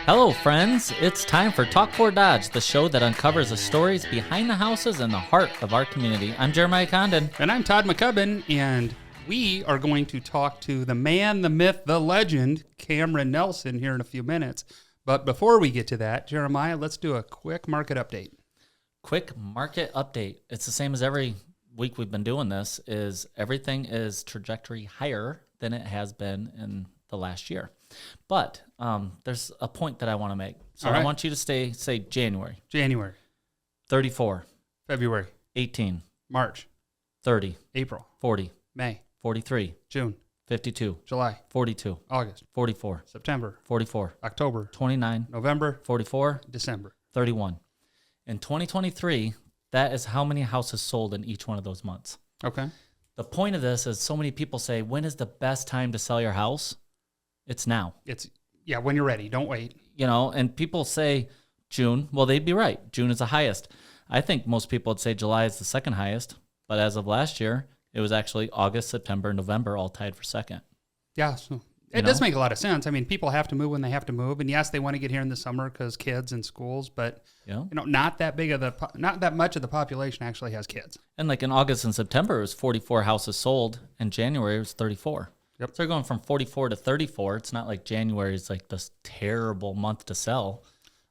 Hello, friends. It's time for Talk for Dodge, the show that uncovers the stories behind the houses and the heart of our community. I'm Jeremiahjcondon. And I'm Todd McCubbin, and we are going to talk to the man, the myth, the legend, Cameron Nelson, here in a few minutes. But before we get to that, Jeremiah, let's do a quick market update. Quick market update. It's the same as every week we've been doing this, is everything is trajectory higher than it has been in the last year. But there's a point that I want to make. So I want you to say January. January. 34. February. 18. March. 30. April. 40. May. 43. June. 52. July. 42. August. 44. September. 44. October. 29. November. 44. December. 31. In 2023, that is how many houses sold in each one of those months. Okay. The point of this is so many people say, when is the best time to sell your house? It's now. Yeah, when you're ready. Don't wait. You know, and people say June. Well, they'd be right. June is the highest. I think most people would say July is the second highest. But as of last year, it was actually August, September, November all tied for second. Yeah, so it does make a lot of sense. I mean, people have to move when they have to move, and yes, they want to get here in the summer because kids and schools. But not that much of the population actually has kids. And like in August and September, it was 44 houses sold. In January, it was 34. Yep. So they're going from 44 to 34. It's not like January is like this terrible month to sell.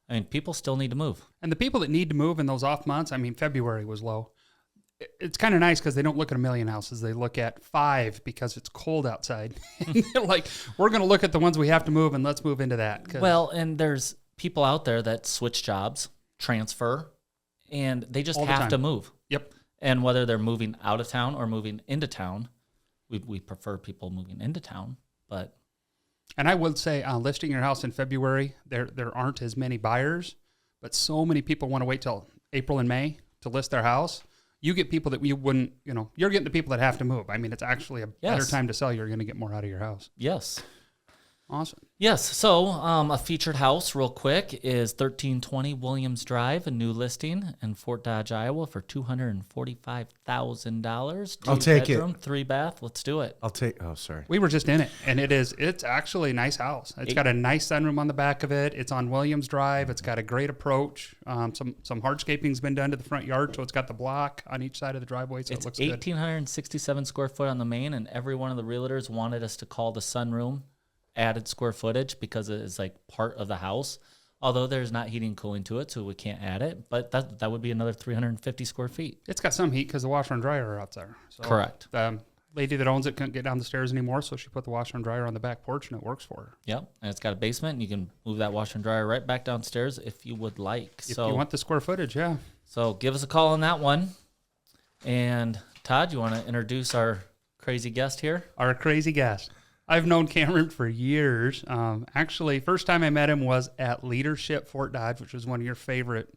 I mean, people still need to move. And the people that need to move in those off months, I mean, February was low. It's kind of nice because they don't look at 1 million houses. They look at 5 because it's cold outside. And they're like, we're going to look at the ones we have to move and let's move into that. Well, and there's people out there that switch jobs, transfer, and they just have to move. Yep. And whether they're moving out of town or moving into town, we prefer people moving into town. And I would say listing your house in February, there aren't as many buyers, but so many people want to wait till April and May to list their house. You get people that you wouldn't, you're getting the people that have to move. I mean, it's actually a better time to sell. You're going to get more out of your house. Yes. Awesome. Yes. So a featured house real quick is 1320 Williams Drive, a new listing in Fort Dodge, Iowa for $245,000. I'll take it. 3 bath. Let's do it. Sorry. We were just in it, and it's actually a nice house. It's got a nice sunroom on the back of it. It's on Williams Drive. It's got a great approach. Some hardscaping's been done to the front yard, so it's got the block on each side of the driveway, so it looks good. 1,867 square foot on the main, and every one of the realtors wanted us to call the sunroom added square footage because it is like part of the house, although there's not heating and cooling to it, so we can't add it, but that would be another 350 square feet. It's got some heat because the washer and dryer are out there. So correct. The lady that owns it couldn't get down the stairs anymore, so she put the washer and dryer on the back porch, and it works for her. Yep, and it's got a basement, and you can move that washer and dryer right back downstairs if you would like. If you want the square footage, yeah. So give us a call on that one. And Todd, you want to introduce our crazy guest here? Our crazy guest. I've known Cameron for years. Actually, first time I met him was at Leadership Fort Dodge, which was one of your favorite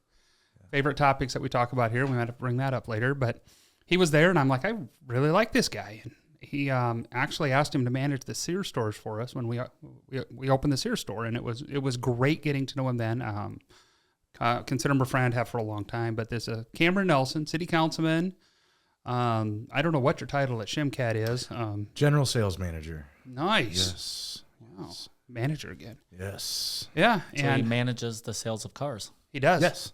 topics that we talk about here. We might have to bring that up later. But he was there, and I'm like, I really like this guy. And he actually asked him to manage the Sears stores for us when we opened the Sears store, and it was great getting to know him then. Consider him a friend, have for a long time. But there's a Cameron Nelson, City Councilman. I don't know what your title at Shimkat is. General Sales Manager. Nice. Yes. Wow. Manager again. Yes. Yeah. So and he manages the sales of cars. He does. Yes.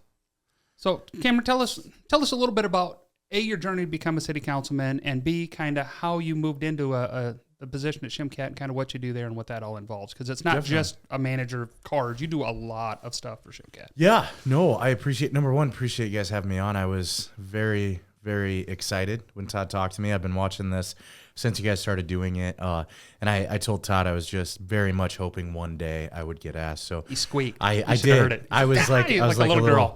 So Cameron, tell us a little bit about A, your journey to become a city councilman, and B, kind of how you moved into a position at Shimkat and kind of what you do there and what that all involves. Because it's not just a manager of cars. You do a lot of stuff for Shimkat. Yeah. No, I appreciate you guys having me on. I was very, very excited when Todd talked to me. I've been watching this since you guys started doing it. And I told Todd I was just very much hoping one day I would get asked. So he squeaked. I did. Heard it. I was like a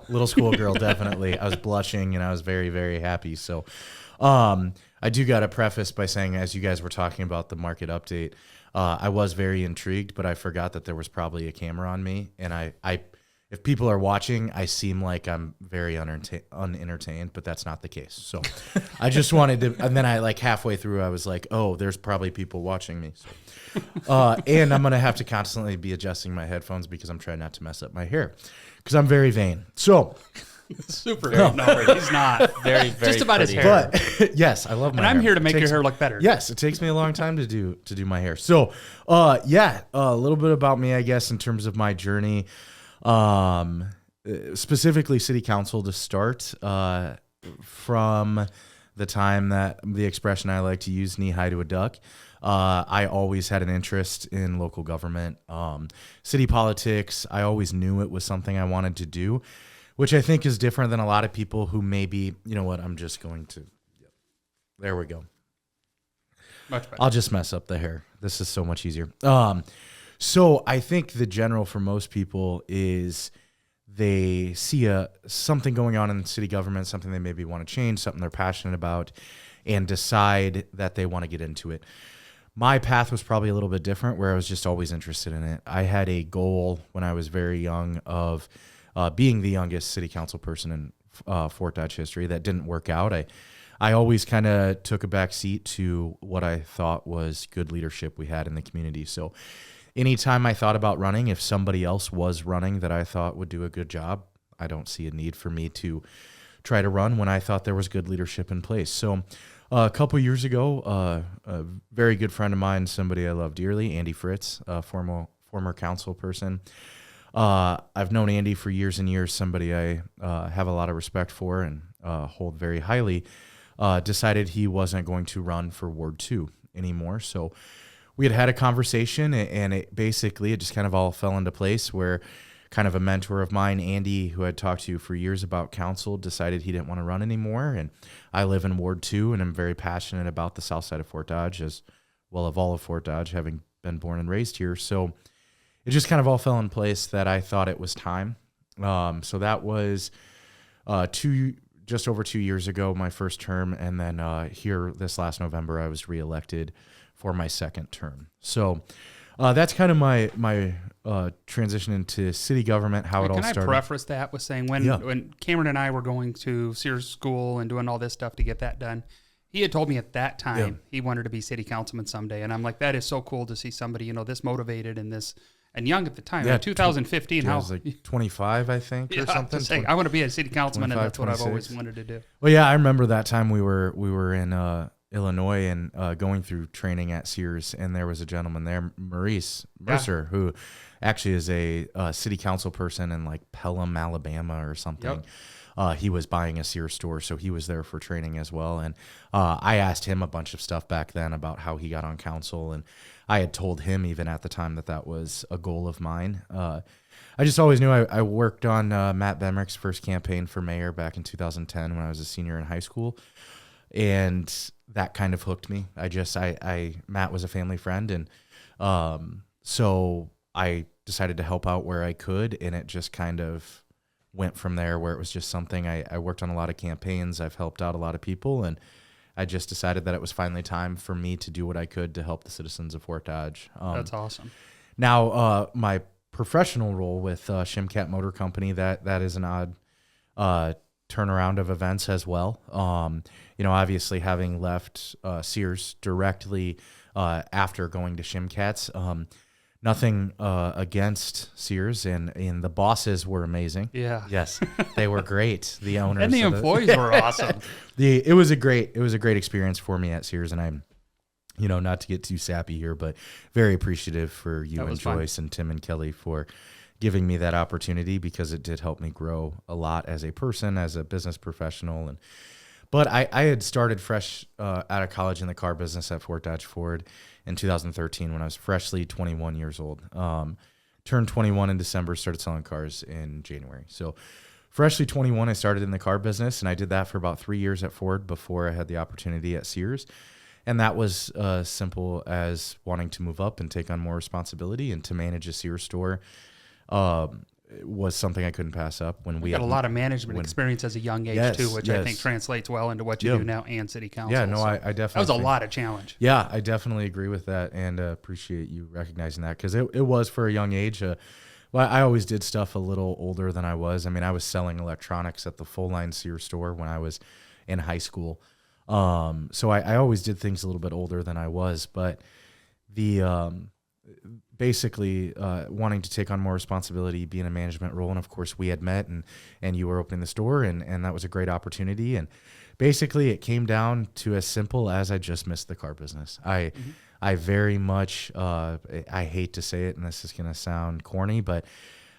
little school girl, definitely. I was blushing and I was very, very happy. So I do got to preface by saying, as you guys were talking about the market update, I was very intrigued, but I forgot that there was probably a camera on me. And if people are watching, I seem like I'm very unentertained, but that's not the case. So I just wanted to, and then I halfway through, I was like, oh, there's probably people watching me. So, and I'm going to have to constantly be adjusting my headphones because I'm trying not to mess up my hair because I'm very vain. So Super. No, he's not. Very Just about pretty his hair. But yes, I love my And I'm hair. here to make It your takes- hair look better. Yes, it takes me a long time to do my hair. So, a little bit about me, I guess, in terms of my journey. Specifically, city council to start. From the time that the expression I like to use, knee high to a duck. I always had an interest in local government, city politics. I always knew it was something I wanted to do, which I think is different than a lot of people who maybe, you know what, I'm just going to, there we go. Much better. I'll just mess up the hair. This is so much easier. So I think the general for most people is they see something going on in city government, something they maybe want to change, something they're passionate about, and decide that they want to get into it. My path was probably a little bit different, where I was just always interested in it. I had a goal when I was very young of being the youngest city council person in Fort Dodge history. That didn't work out. I always kind of took a back seat to what I thought was good leadership we had in the community. So anytime I thought about running, if somebody else was running that I thought would do a good job, I don't see a need for me to try to run when I thought there was good leadership in place. So a couple years ago, a very good friend of mine, somebody I love dearly, Andy Fritz, a former council person. I've known Andy for years and years, somebody I have a lot of respect for and hold very highly, decided he wasn't going to run for Ward 2 anymore. So we had a conversation, and it just kind of all fell into place where kind of a mentor of mine, Andy, who I'd talked to for years about council, decided he didn't want to run anymore. And I live in Ward 2, and I'm very passionate about the south side of Fort Dodge, as well of all of Fort Dodge, having been born and raised here. So it just kind of all fell in place that I thought it was time. So that was just over 2 years ago, my first term. And then here this last November, I was reelected for my second term. So that's kind of my transition into city government, how it all started. Can I preface that with saying when Cameron and I were going to Sears School and doing all this stuff to get that done, he had told me at that time he wanted to be city councilman someday. And I'm like, that is so cool to see somebody, this motivated and young at the time. In 2015, I was like 25, I think, or something. Say, I want to be a city councilman, and that's 26. What I've always wanted to do. Well, yeah, I remember that time we were in Illinois and going through training at Sears, and there was a gentleman there, Maurice Mercer, who actually is a city council person in like Pelham, Alabama or something. Yep. He was buying a Sears store, so he was there for training as well. And I asked him a bunch of stuff back then about how he got on council, and I had told him even at the time that was a goal of mine. I just always knew I worked on Matt Bemrick's first campaign for mayor back in 2010 when I was a senior in high school, and that kind of hooked me. Matt was a family friend, and so I decided to help out where I could, and it just kind of went from there, where it was just something I worked on a lot of campaigns. I've helped out a lot of people, and I just decided that it was finally time for me to do what I could to help the citizens of Fort Dodge. That's awesome. Now, my professional role with Shimkat Motor Company, that is an odd turnaround of events as well. Obviously having left Sears directly after going to Shimkat's, nothing against Sears, and the bosses were amazing. Yeah. Yes, they were great. The owners and the employees were awesome. It was a great experience for me at Sears, and I'm, not to get too sappy here, but very appreciative for you and Joyce and Tim and Kelly for giving me that opportunity, because it did help me grow a lot as a person, as a business professional. But I had started fresh out of college in the car business at Fort Dodge Ford in 2013 when I was freshly 21 years old. Turned 21 in December, started selling cars in January. So freshly 21, I started in the car business, and I did that for about 3 years at Ford before I had the opportunity at Sears. And that was simple as wanting to move up and take on more responsibility, and to manage a Sears store was something I couldn't pass up. When we got a lot of management experience as a young age too, which I think translates well into what you do now and city council. Yeah, no, so I definitely. That was a lot of challenge. Yeah, I definitely agree with that, and appreciate you recognizing that, because it was for a young age. Well, I always did stuff a little older than I was. I mean, I was selling electronics at the full line Sears store when I was in high school. So I always did things a little bit older than I was, but basically wanting to take on more responsibility, be in a management role. And of course we had met and you were opening the store and that was a great opportunity. And basically it came down to as simple as I just missed the car business. I very much, I hate to say it, and this is going to sound corny, but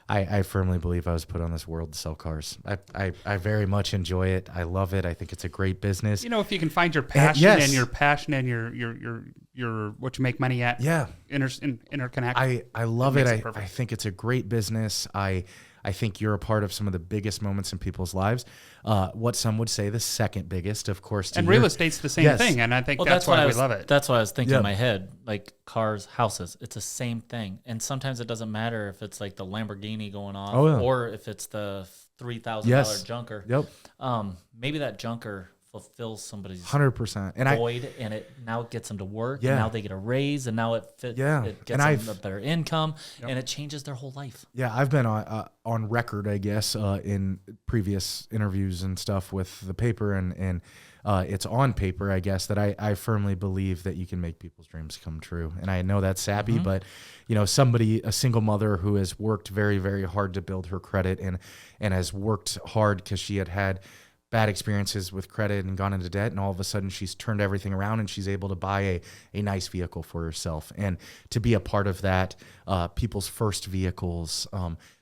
I firmly believe I was put on this world to sell cars. I very much enjoy it. I love it. I think it's a great business. You know, if you can find your passion and your passion and your what you make money at, interconnect. I love it. I think it's a great business. I think you're a part of some of the biggest moments in people's lives. What some would say the second biggest, of course. And real estate's the same thing, and I think that's why we love it. That's what I was thinking in my head, like cars, houses. It's the same thing. And sometimes it doesn't matter if it's like the Lamborghini going off or if it's the $3,000 junker. Yep. Maybe that junker fulfills somebody's 100%. And void, and it now gets them to work. And now they get a raise, and now it gets them a better income, and it changes their whole life. Yeah, I've been on record, I guess, in previous interviews and stuff with the paper, and it's on paper, I guess, that I firmly believe that you can make people's dreams come true. And I know that's sappy, but you know, a single mother who has worked very, very hard to build her credit and has worked hard because she had bad experiences with credit and gone into debt, and all of a sudden she's turned everything around and she's able to buy a nice vehicle for herself. And to be a part of that, people's first vehicles,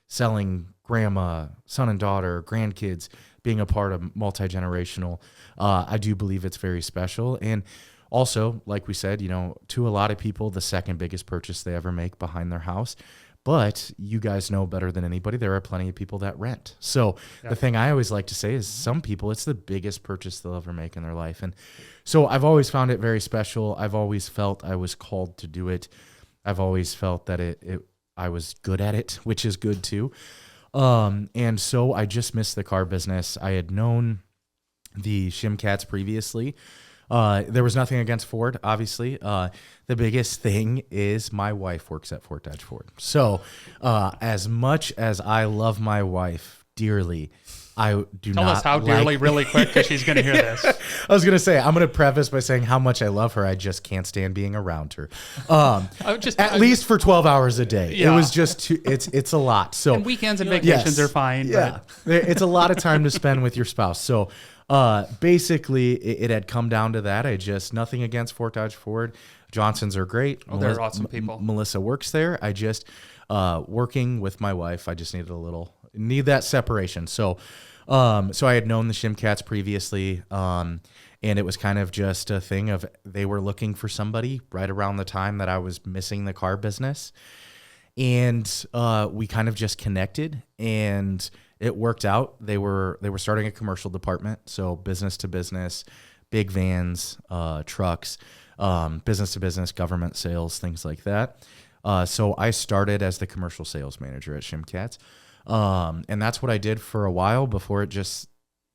selling grandma, son and daughter, grandkids, being a part of multi-generational, I do believe it's very special. And also, like we said, you know, to a lot of people, the second biggest purchase they ever make behind their house. But you guys know better than anybody, there are plenty of people that rent. So the thing I always like to say is some people, it's the biggest purchase they'll ever make in their life. And so I've always found it very special. I've always felt I was called to do it. I've always felt that I was good at it, which is good too. And so I just missed the car business. I had known the Shimkats previously. There was nothing against Ford, obviously. The biggest thing is my wife works at Fort Dodge Ford. So as much as I love my wife dearly, I do not. Tell us how dearly really quick, because she's going to hear this. I was going to say, I'm going to preface by saying how much I love her. I just can't stand being around her. At least for 12 hours a day. Yeah. It was just it's a lot. So and weekends and vacations are fine. Yeah. But it's a lot of time to spend with your spouse. So basically it had come down to that. Nothing against Fort Dodge Ford. Johnsons are great. They're awesome people. Melissa works there. I just, working with my wife, I just need that separation. So I had known the Shimkats previously. And it was kind of just a thing of, they were looking for somebody right around the time that I was missing the car business. And, we kind of just connected, and it worked out. They were starting a commercial department. So business to business, big vans, trucks, business to business, government sales, things like that. So I started as the commercial sales manager at Shimkats. And that's what I did for a while before it just,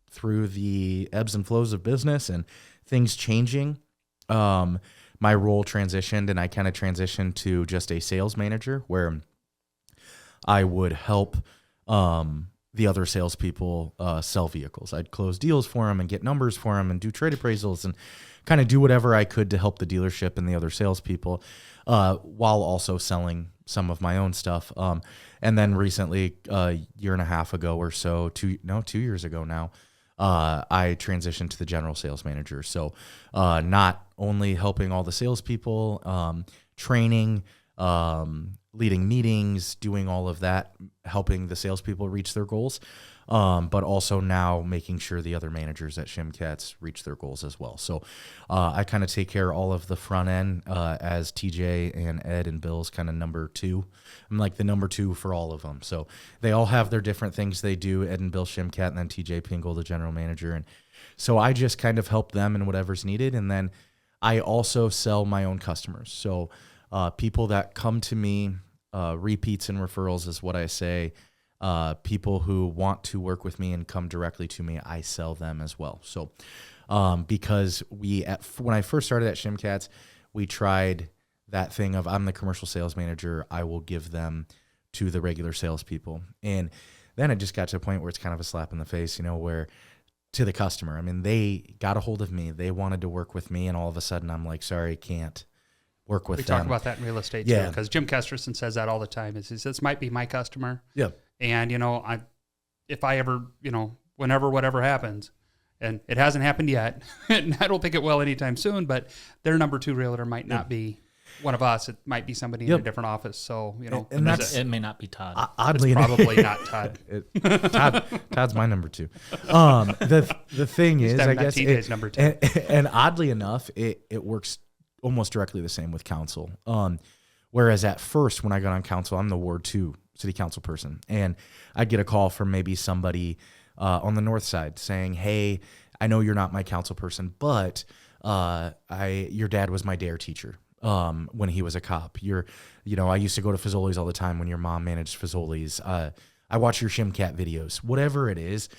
through the ebbs and flows of business and things changing, my role transitioned, and I kind of transitioned to just a sales manager where I would help the other salespeople sell vehicles. I'd close deals for them and get numbers for them and do trade appraisals and kind of do whatever I could to help the dealership and the other salespeople, while also selling some of my own stuff. And then recently, a year and a half ago or so, 2 years ago now, I transitioned to the general sales manager. So not only helping all the salespeople, training, leading meetings, doing all of that, helping the salespeople reach their goals, but also now making sure the other managers at Shimkats reach their goals as well. So I kind of take care of all of the front end as TJ and Ed and Bill's kind of number 2. I'm like the number 2 for all of them. So they all have their different things they do, Ed and Bill Shimkat, and then TJ Pingle, the general manager. And so I just kind of help them in whatever's needed. And then I also sell my own customers. So people that come to me, repeats and referrals is what I say. People who want to work with me and come directly to me, I sell them as well. So because when I first started at Shimkats, we tried that thing of, I'm the commercial sales manager, I will give them to the regular salespeople. And then it just got to a point where it's kind of a slap in the face, where to the customer, I mean, they got a hold of me, they wanted to work with me, and all of a sudden I'm like, sorry, can't. work with we them. talk about that in real estate too, because Jim Kesterson says that all the time. He says, this might be my customer. Yeah. And, if I ever, whenever, whatever happens, and it hasn't happened yet, and I don't think it will anytime soon, but their number 2 realtor might not be one of us. It might be somebody in a different office. So, and it may not be Todd. Oddly, it's probably not Todd. Todd's my number 2. The thing is, I guess, TJ's number 2. And oddly enough, it works almost directly the same with council. Whereas at first, when I got on council, I'm the Ward 2 city council person, and I'd get a call from maybe somebody on the north side saying, "Hey, I know you're not my council person, but your dad was my DARE teacher when he was a cop. I used to go to Fazoli's all the time when your mom managed Fazoli's. I watch your Shimkat videos, whatever it is."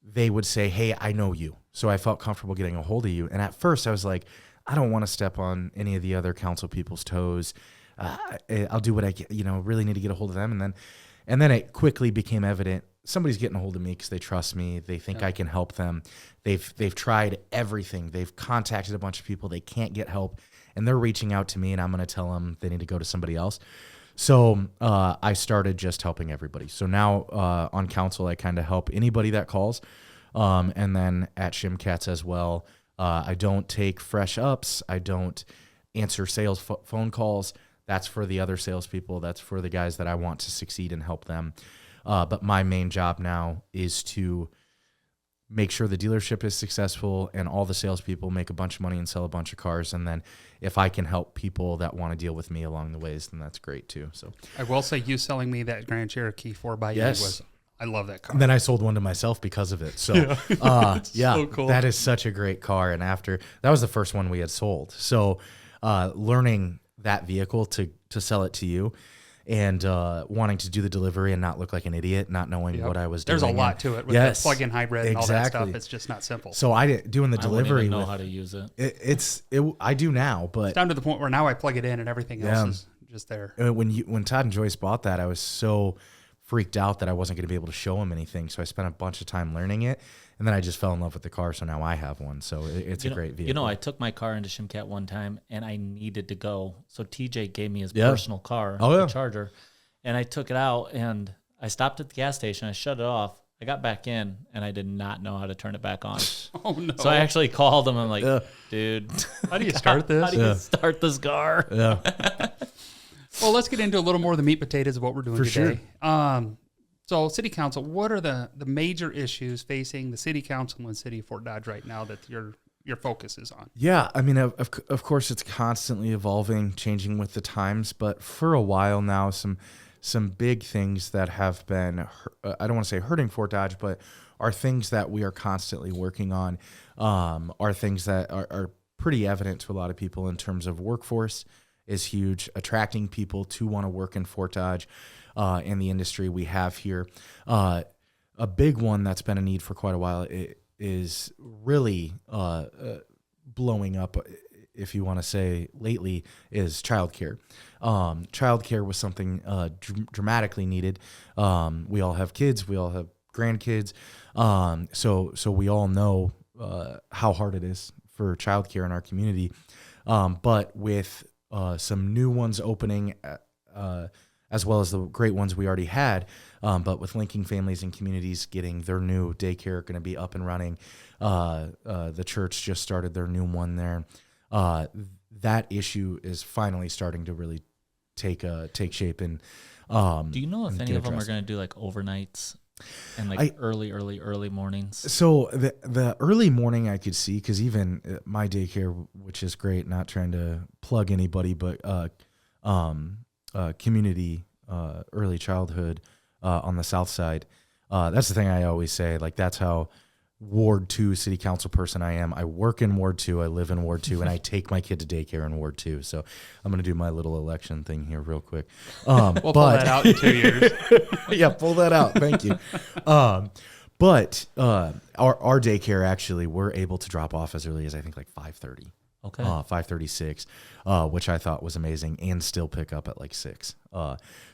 They would say, "Hey, I know you," so I felt comfortable getting a hold of you. And at first, I was like, I don't want to step on any of the other council people's toes. I'll do what I can, really need to get a hold of them. And then it quickly became evident somebody's getting a hold of me because they trust me. They think I can help them. They've tried everything. They've contacted a bunch of people. They can't get help, and they're reaching out to me, and I'm going to tell them they need to go to somebody else. So I started just helping everybody. So now on council, I kind of help anybody that calls. And then at Shimkats as well, I don't take fresh ups. I don't answer sales phone calls. That's for the other salespeople. That's for the guys that I want to succeed and help them. But my main job now is to make sure the dealership is successful and all the salespeople make a bunch of money and sell a bunch of cars. And then if I can help people that want to deal with me along the ways, then that's great too. So I will say, you selling me that Grand Cherokee 4xE was, I love that car. And then I sold one to myself because of it. So so cool. That is such a great car. And that was the first one we had sold. So learning that vehicle to sell it to you, and wanting to do the delivery and not look like an idiot, not knowing what I was doing. There's a lot to it with the plug-in hybrid and all that stuff. It's just not simple. So doing the delivery. I don't even know how to use it. I do now, but it's down to the point where now I plug it in and everything else is just there. When Todd and Joyce bought that, I was so freaked out that I wasn't going to be able to show them anything. So I spent a bunch of time learning it, and then I just fell in love with the car. So now I have one. So it's a great vehicle. I took my car into Shimkat one time, and I needed to go. So TJ gave me his personal car, the Charger, and I took it out, and I stopped at the gas station. I shut it off. I got back in, and I did not know how to turn it back on. Oh, no. So I actually called him. I'm like, dude, how do you start this? How do you start this car? Yeah. Well, let's get into a little more of the meat and potatoes of what we're doing today. Sure. So City Council, what are the major issues facing the City Council and City of Fort Dodge right now that your focus is on? Yeah, I mean, of course, it's constantly evolving, changing with the times. But for a while now, some big things that have been, I don't want to say hurting Fort Dodge, but are things that we are constantly working on, are things that are pretty evident to a lot of people in terms of workforce is huge, attracting people to want to work in Fort Dodge in the industry we have here. A big one that's been a need for quite a while is really blowing up, if you want to say lately, is childcare. Childcare was something dramatically needed. We all have kids. We all have grandkids. So we all know how hard it is for childcare in our community. But with some new ones opening, as well as the great ones we already had, but with linking families and communities getting their new daycare going to be up and running. The church just started their new one there. That issue is finally starting to really take shape. And do you know if any of them are going to do like overnights and like early mornings? So the early morning I could see, because even my daycare, which is great, not trying to plug anybody, but community early childhood on the south side. That's the thing I always say. Like, that's how Ward 2 city council person I am. I work in Ward 2. I live in Ward 2, and I take my kid to daycare in Ward 2. So I'm going to do my little election thing here real quick. We'll pull that out in 2 years. Yeah, pull that out. Thank you. But our daycare, actually, we're able to drop off as early as I think like 5:30. Okay. 5:36, which I thought was amazing, and still pick up at like 6.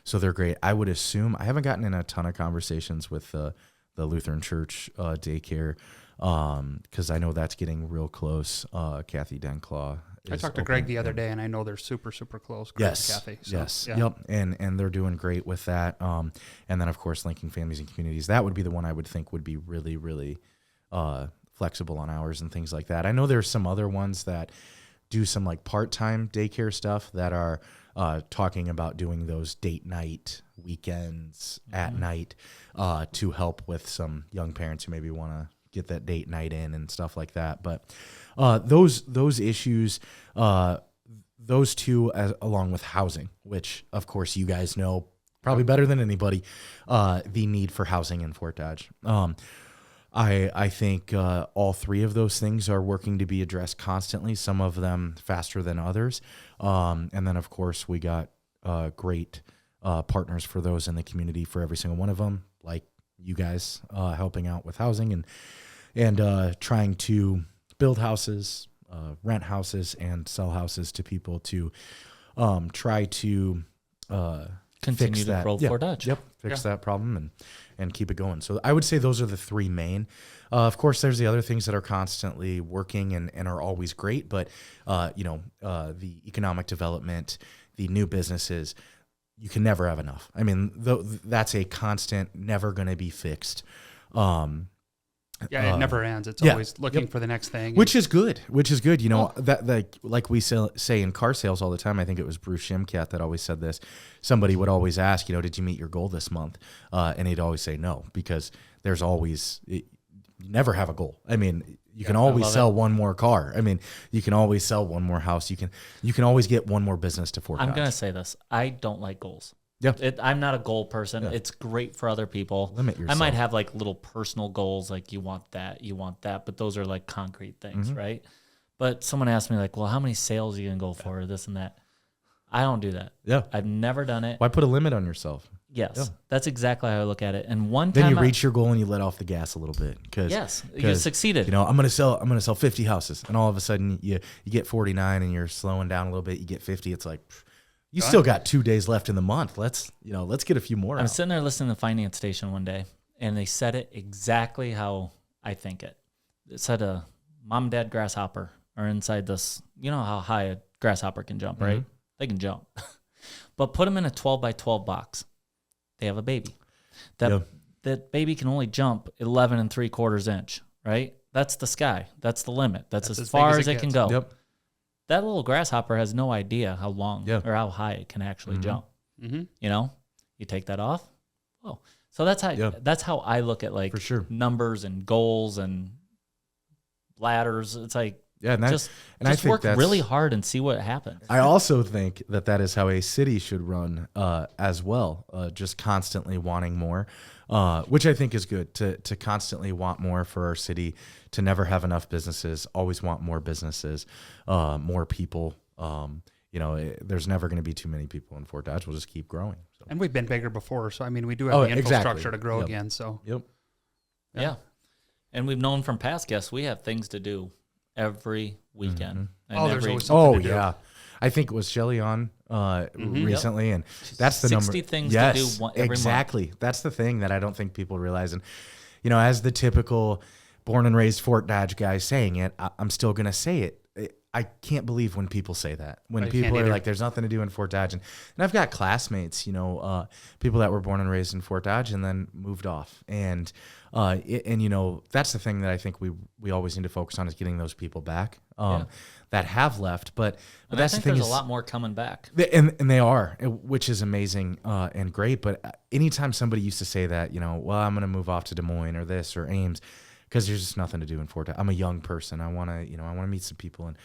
So they're great. I would assume, I haven't gotten in a ton of conversations with the Lutheran Church daycare, because I know that's getting real close. Kathy Denclaw I talked to Greg the other day, and I know they're super, super close. Greg Yes. and Kathy, so, Yes. yeah. Yep. And they're doing great with that. And then of course linking families and communities. That would be the one I would think would be really, really flexible on hours and things like that. I know there's some other ones that do some like part-time daycare stuff that are talking about doing those date night weekends at night to help with some young parents who maybe want to get that date night in and stuff like that. But those issues, those two, along with housing, which of course you guys know probably better than anybody, the need for housing in Fort Dodge. I think all three of those things are working to be addressed constantly, some of them faster than others. And then, of course, we got great partners for those in the community for every single one of them, like you guys helping out with housing and trying to build houses, rent houses, and sell houses to people to try to Continue fix to that. grow Fort Dodge. Yep, fix that problem and keep it going. So I would say those are the three main. Of course, there's the other things that are constantly working and are always great, but the economic development, the new businesses, you can never have enough. I mean, that's a constant, never going to be fixed. It never ends. It's always looking for the next thing. Which is good. You know, that like we say in car sales all the time, I think it was Bruce Shimkat that always said this. Somebody would always ask, did you meet your goal this month? And he'd always say no, because there's always, you never have a goal. I mean, you can always sell one more car. I mean, you can always sell one more house. You can always get one more business to Fort Dodge. I'm going to say this. I don't like goals. Yeah. I'm not a goal person. Yeah. It's great for other people. Limit yourself. I might have like little personal goals, like you want that, but those are like concrete things, right? But someone asked me like, well, how many sales are you going to go for, this and that? I don't do that. Yeah. I've never done it. Why put a limit on yourself? Yes. Yeah. That's exactly how I look at it. And one time then you reach your goal and you let off the gas a little bit. Yes, you succeeded. I'm going to sell 50 houses, and all of a sudden you get 49 and you're slowing down a little bit. You get 50. It's like, you still got 2 days left in the month. Let's get a few more. I'm sitting there listening to Finance Station one day, and they said it exactly how I think it. It said a mom and dad grasshopper are inside this. You know how high a grasshopper can jump, right? They can jump. But put them in a 12 by 12 box. They have a baby. That baby can only jump 11 3/4 inch, right? That's the sky. That's the limit. That's as far as it can go. Yep. That little grasshopper has no idea how long or how high it can actually jump. You take that off. Oh, so that's how I look at like for sure. numbers and goals and ladders. It's like just work really hard and see what happens. I also think that is how a city should run as well. Just constantly wanting more, which I think is good to constantly want more for our city, to never have enough businesses, always want more businesses, more people. There's never going to be too many people in Fort Dodge. We'll just keep growing. So. And we've been bigger before, so I mean, we do have the infrastructure to grow again. So yeah, and we've known from past guests we have things to do every weekend. There's always something to do. I think it was Shelly on recently, and that's the 60 number. things to do every exactly. month. That's the thing that I don't think people realize. And as the typical born and raised Fort Dodge guy saying it, I'm still going to say it. I can't believe when people say that. When people are like, "There's nothing to do in Fort Dodge," and I've got classmates, people that were born and raised in Fort Dodge and then moved off, and that's the thing that I think we always need to focus on, is getting those people back that have left. But that's the thing. There's a lot more coming back, and they are, which is amazing and great. But anytime somebody used to say that, well, I'm going to move off to Des Moines or this or Ames, because there's just nothing to do in Fort Dodge. I'm a young person. I want to meet some people, and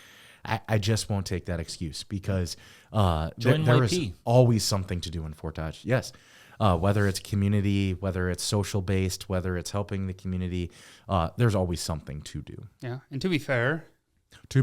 I just won't take that excuse, because there is always something to do in Fort Dodge. Yes. Whether it's community, whether it's social based, whether it's helping the community, there's always something to do. Yeah. And to be fair, Des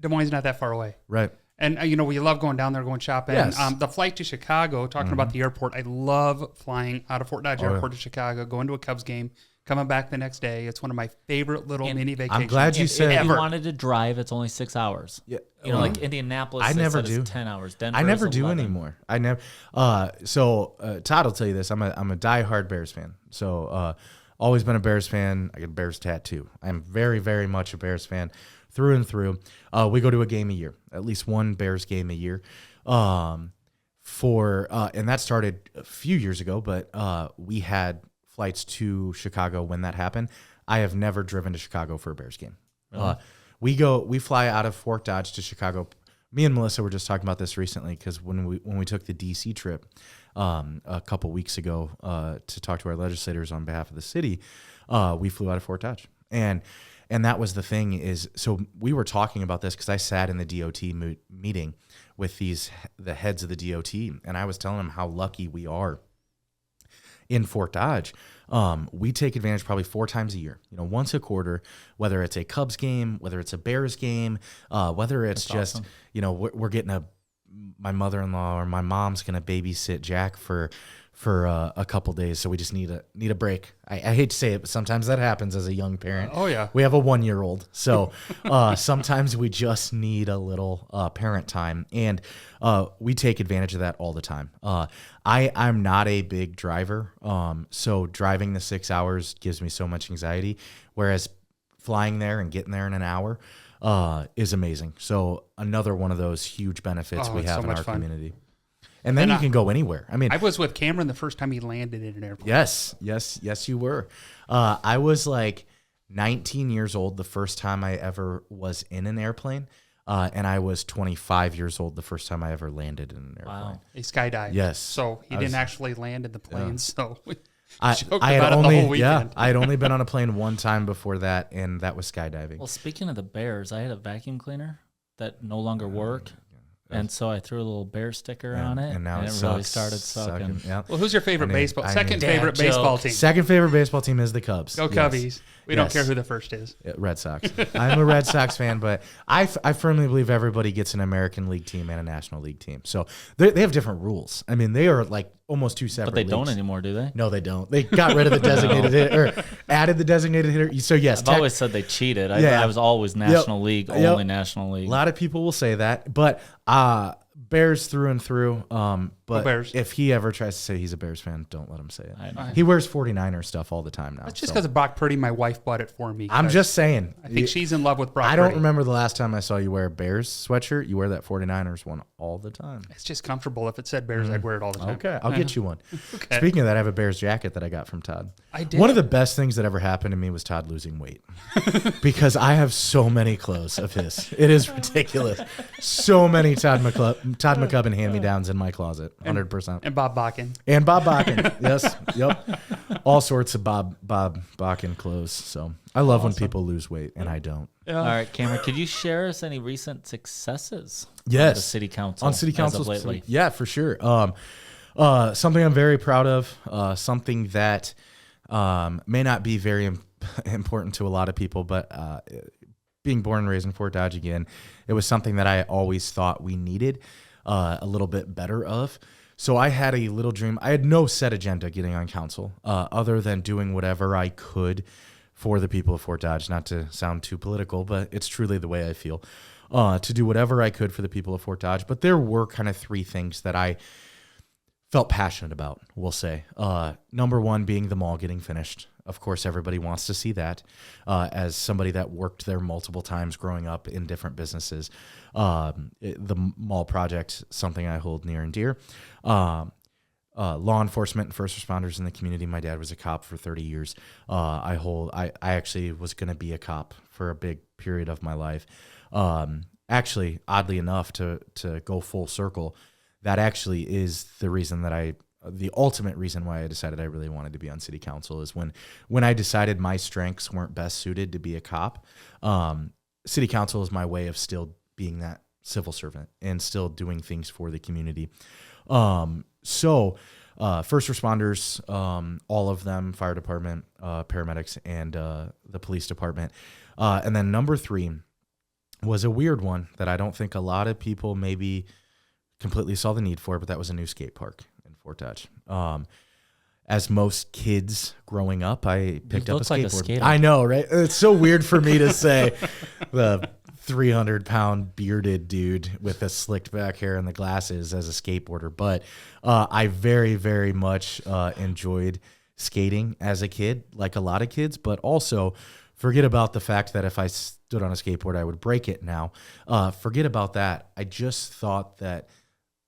Moines is not that far away. Right. And, we love going down there, going shopping. Yes. The flight to Chicago, talking about the airport, I love flying out of Fort Dodge Airport to Chicago, going to a Cubs game, coming back the next day. It's one of my favorite little mini vacations. I'm glad you said if you wanted to drive, it's only 6 hours. Yeah. Like Indianapolis, I never do. 10 hours. Denver, I never do 11. anymore. I never. So Todd will tell you this. I'm a diehard Bears fan. So always been a Bears fan. I got a Bears tattoo. I'm very, very much a Bears fan. through and through. We go to a game a year, at least one Bears game a year. And that started a few years ago, but we had flights to Chicago when that happened. I have never driven to Chicago for a Bears game. Really? We fly out of Fort Dodge to Chicago. Me and Melissa were just talking about this recently because when we took the DC trip a couple weeks ago to talk to our legislators on behalf of the city, we flew out of Fort Dodge. And that was the thing is, so we were talking about this because I sat in the DOT meeting with the heads of the DOT, and I was telling them how lucky we are in Fort Dodge. We take advantage probably 4 times a year, once a quarter, whether it's a Cubs game, whether it's a Bears game, whether it's That's just, awesome. We're getting my mother-in-law or my mom's going to babysit Jack for a couple days. So we just need a break. I hate to say it, but sometimes that happens as a young parent. Oh yeah. We have a 1-year-old. So sometimes we just need a little parent time, and we take advantage of that all the time. I'm not a big driver. So driving the 6 hours gives me so much anxiety, whereas flying there and getting there in an hour is amazing. So another one of those huge benefits we have in our community. And then you can go anywhere. I mean, I was with Cameron the first time he landed in an airplane. Yes, you were. I was like 19 years old the first time I ever was in an airplane, and I was 25 years old the first time I ever landed in an airplane. Wow. He skydived. Yes. So he didn't actually land in the plane. Yeah. So we I joked had about only it the whole weekend. I had only been on a plane one time before that, and that was skydiving. Well, speaking of the Bears, I had a vacuum cleaner that no longer worked. And so I threw a little bear sticker on it, and now it really started sucking. Yeah. Well, who's your favorite second favorite Dad baseball joke. team? Second favorite baseball team is the Cubs. Go Cubbies. We don't care who the first is. Red Sox. I'm a Red Sox fan, but I firmly believe everybody gets an American League team and a National League team. So they have different rules. I mean, they are like almost two separate But they leagues. don't anymore, do they? No, they don't. They got rid of the designated hitter, or added the designated hitter. So yes, I've always said they cheated. I was always National League, only National League. A lot of people will say that, but Bears through and through. But Bears. If he ever tries to say he's a Bears fan, don't let him say it. I know. He wears 49er stuff all the time now. That's just because of Brock Purdy. My wife bought it for me. I'm just saying. I think she's in love with Brock I don't Purdy. remember the last time I saw you wear a Bears sweatshirt. You wear that 49ers one all the time. It's just comfortable. If it said Bears, I'd wear it all the time. Okay, I'll get you one. Okay. Speaking of that, I have a Bears jacket that I got from Todd. I did. One of the best things that ever happened to me was Todd losing weight because I have so many clothes of his. It is ridiculous. So many Todd McCubbin hand-me-downs in my closet, 100%. And Bob Bakken. And Bob Bakken. Yes. Yep. All sorts of Bob Bakken clothes. So I love when people lose weight, and I don't. Yeah. All right, Cameron, could you share us any recent successes? Yes. On the city council. On city council as of lately. Yeah, for sure. Something I'm very proud of. Something that may not be very important to a lot of people, but being born and raised in Fort Dodge again, it was something that I always thought we needed a little bit better of. So I had a little dream. I had no set agenda getting on council other than doing whatever I could for the people of Fort Dodge, not to sound too political, but it's truly the way I feel, to do whatever I could for the people of Fort Dodge. But there were kind of 3 things that I felt passionate about, we'll say. Number 1 being the mall getting finished. Of course, everybody wants to see that. As somebody that worked there multiple times growing up in different businesses, the mall project, something I hold near and dear. Law enforcement and first responders in the community. My dad was a cop for 30 years. I actually was going to be a cop for a big period of my life. Actually, oddly enough, to go full circle, that actually is the reason that the ultimate reason why I decided I really wanted to be on city council is when I decided my strengths weren't best suited to be a cop. City council is my way of still being that civil servant and still doing things for the community. So first responders, all of them, fire department, paramedics, and the police department. And then number 3 was a weird one that I don't think a lot of people maybe completely saw the need for, but that was a new skate park in Fort Dodge. As most kids growing up, I picked up a skateboard. Like a skater. I know, right? It's so weird for me to say the 300-pound bearded dude with the slicked back hair and the glasses as a skateboarder. But I very, very much enjoyed skating as a kid, like a lot of kids, but also forget about the fact that if I stood on a skateboard, I would break it now. Forget about that. I just thought that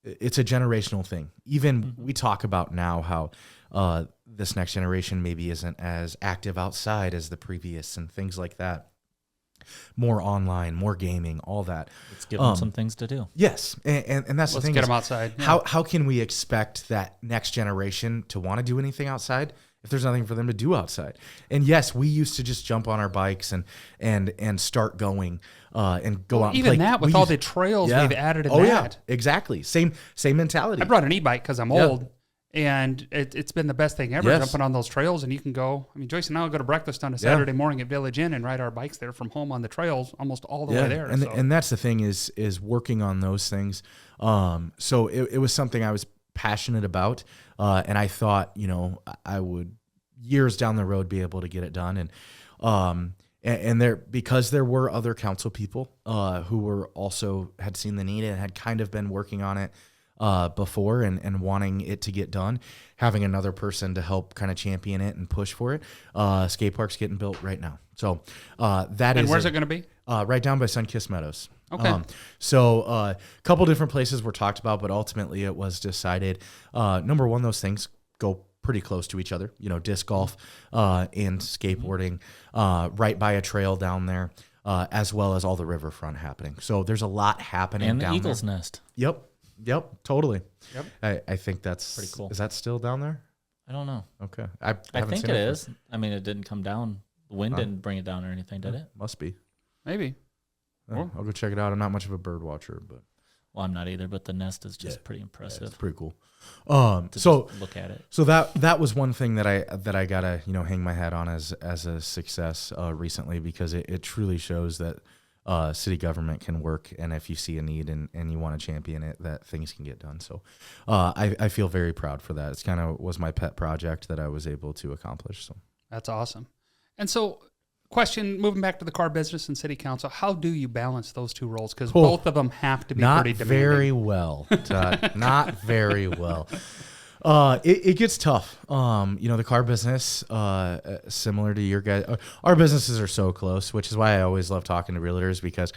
it's a generational thing. Even we talk about now how this next generation maybe isn't as active outside as the previous and things like that. More online, more gaming, all that. Let's give them some things to do. Yes, and that's the thing. Let's get them outside. Yeah. How can we expect that next generation to want to do anything outside if there's nothing for them to do outside? And yes, we used to just jump on our bikes and start going and go out. Even and play. that with all the trails we've added in that. Yeah, exactly. Same mentality. I brought an e-bike because I'm old. And it's been the best thing ever, jumping on those trails. And you can go, I mean, Joyce and I will go to breakfast on a Saturday morning at Village Inn and ride our bikes there from home on the trails almost all the way there. And that's the thing is working on those things. So it was something I was passionate about. And I thought, I would years down the road be able to get it done. And there, because there were other council people who were also had seen the need and had kind of been working on it before and wanting it to get done, having another person to help kind of champion it and push for it. Skate park's getting built right now. So And where's it going to be? Right down by Sunkist Meadows. Okay. So a couple different places were talked about, but ultimately it was decided, number one, those things go pretty close to each other, disc golf and skateboarding right by a trail down there, as well as all the riverfront happening. So there's a lot happening and down the Eagle's there. Nest. Yep, totally. Yep. I think that's pretty cool. Is that still down there? I don't know. Okay. I think it is. I mean, it didn't come down. The wind didn't bring it down or anything, did it? Must be. Maybe. I'll go check it out. I'm not much of a bird watcher, but well, I'm not either. But the nest is just pretty impressive. it's pretty cool. So look at it. So that was one thing that I gotta hang my hat on as a success recently, because it truly shows that city government can work, and if you see a need and you want to champion it, that things can get done. So I feel very proud for that. It's kind of was my pet project that I was able to accomplish. So that's awesome. And so, question, moving back to the car business and city council, how do you balance those two roles? Because both of them have to be pretty demanding. Not very well, Todd. Not very well. It gets tough. The car business, similar to your guys, our businesses are so close, which is why I always love talking to realtors, because